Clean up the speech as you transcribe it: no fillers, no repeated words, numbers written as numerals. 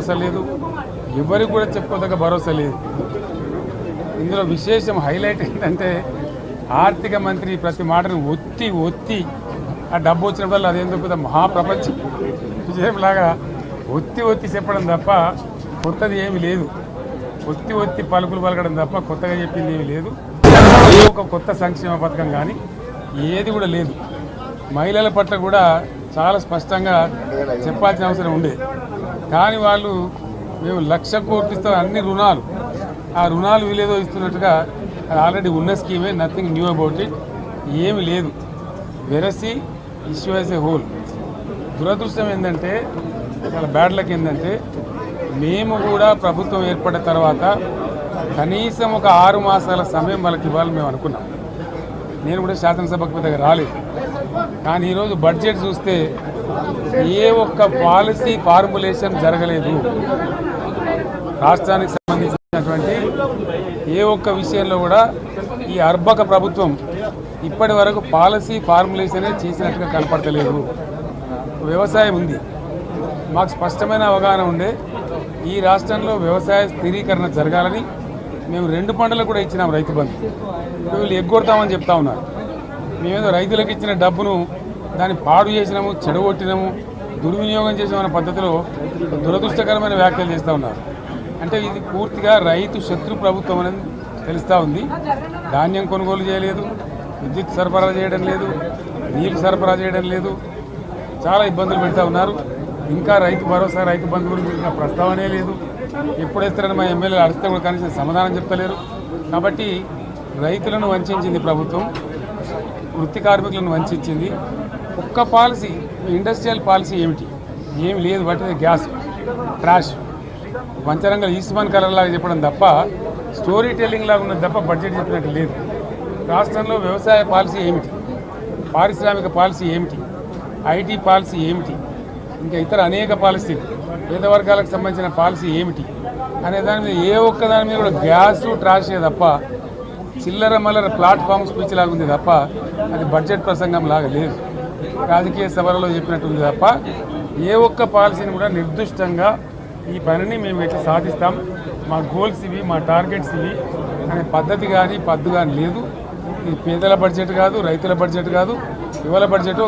భరోసా లేదు, ఎవరికి కూడా చెప్పుకోదగ్గ భరోసా లేదు. ఇందులో విశేషం హైలైట్ ఏంటంటే ఆర్థిక మంత్రి ప్రతి మాటను ఒత్తి ఆ డబ్బు వచ్చినప్పుడు అదేందో పెద్ద మహాప్రపంచ విజయంలాగా ఒత్తి చెప్పడం తప్ప కొత్తది ఏమీ లేదు. ఒత్తి పలుకులు పలకడం తప్ప కొత్తగా చెప్పింది ఏమీ లేదు. ఒక కొత్త సంక్షేమ పథకం కానీ ఏది కూడా లేదు. మహిళల పట్ల కూడా చాలా స్పష్టంగా చెప్పాల్సిన అవసరం ఉండే, కానీ వాళ్ళు మేము 1,00,000 కోట్లు ఇస్తాం అన్ని రుణాలు, ఆ రుణాలు వీలేదో ఇస్తున్నట్టుగా అది ఆల్రెడీ ఉన్న స్కీమే, నథింగ్ న్యూ అబౌట్ ఇట్, ఏమి లేదు. వెరసి ఇష్యూ యాజ్ ఏ హోల్. దురదృష్టం ఏంటంటే, చాలా బ్యాడ్ లక్ ఏంటంటే, మేము కూడా ప్రభుత్వం ఏర్పడిన తర్వాత కనీసం ఒక 6 మాసాల సమయం వాళ్ళకి ఇవ్వాలని మేము అనుకున్నాం. నేను కూడా శాసనసభకు పెద్దగా రాలేదు, కానీ ఈరోజు బడ్జెట్ చూస్తే ఏ ఒక్క పాలసీ ఫార్ములేషన్ జరగలేదు. రాష్ట్రానికి సంబంధించినటువంటి ఏ ఒక్క విషయంలో కూడా ఈ అర్బక ప్రభుత్వం ఇప్పటి వరకు పాలసీ ఫార్ములేషనే చేసినట్టుగా కనపడతలేదు. వ్యవసాయం ఉంది, మాకు స్పష్టమైన అవగాహన ఉండే ఈ రాష్ట్రంలో వ్యవసాయ స్థిరీకరణ జరగాలని మేము 2 పంటలకు కూడా ఇచ్చినాం రైతు బంధు. వీళ్ళు ఎగ్గొడతామని చెప్తా ఉన్నారు. మేమేదో రైతులకు ఇచ్చిన డబ్బును దాన్ని పాడు చేసినాము, చెడగొట్టినాము, దుర్వినియోగం చేసామన్న పద్ధతిలో దురదృష్టకరమైన వ్యాఖ్యలు చేస్తూ ఉన్నారు. అంటే ఇది పూర్తిగా రైతు శత్రు ప్రభుత్వం అనేది తెలుస్తూ ఉంది. ధాన్యం కొనుగోలు చేయలేదు, విద్యుత్ సరఫరా చేయడం లేదు, నీళ్లు సరఫరా చేయడం లేదు, చాలా ఇబ్బందులు పెడతా ఉన్నారు. ఇంకా రైతు భరోసా, రైతు బంధు గురించి ఇంకా ప్రస్తావనే లేదు. ఎప్పుడేస్తారని మా ఎమ్మెల్యేలు అడిస్తే కూడా కనీసం సమాధానం చెప్తలేరు. కాబట్టి రైతులను వంచింది ప్రభుత్వం, వృత్తి కార్మికులను వంచింది. ఒక్క పాలసీ, ఇండస్ట్రియల్ పాలసీ ఏమిటి? ఏమి లేదు. బట్ గ్యాస్ ట్రాష్ పంచరంగల్ ఈస్మాన్ కలర్ లాగా చెప్పడం తప్ప, స్టోరీ టెల్లింగ్ లాగా ఉన్నది తప్ప బడ్జెట్ చెప్పినట్టు లేదు. రాష్ట్రంలో వ్యవసాయ పాలసీ ఏమిటి, పారిశ్రామిక పాలసీ ఏమిటి, ఐటీ పాలసీ ఏమిటి, ఇంకా ఇతర అనేక పాలసీలు, పేద వర్గాలకు సంబంధించిన పాలసీ ఏమిటి అనే దాని మీద ఏ ఒక్క దాని మీద కూడా గ్యాసు ట్రాషే తప్ప, చిల్లర మల్లర ప్లాట్ఫామ్ స్పీచ్ లాగా ఉంది తప్ప అది బడ్జెట్ ప్రసంగం లాగా లేదు. రాజకీయ సభలలో చెప్పినట్టుంది తప్ప ఏ ఒక్క పాలసీని కూడా నిర్దిష్టంగా ఈ పనిని మేము ఎట్లా సాధిస్తాం, మా గోల్స్ ఇవి, మా టార్గెట్స్ ఇవి అనే పద్ధతి కానీ పద్దు కానీ లేదు. ఇది పేదల బడ్జెట్ కాదు, రైతుల బడ్జెట్ కాదు, యువల బడ్జెట్.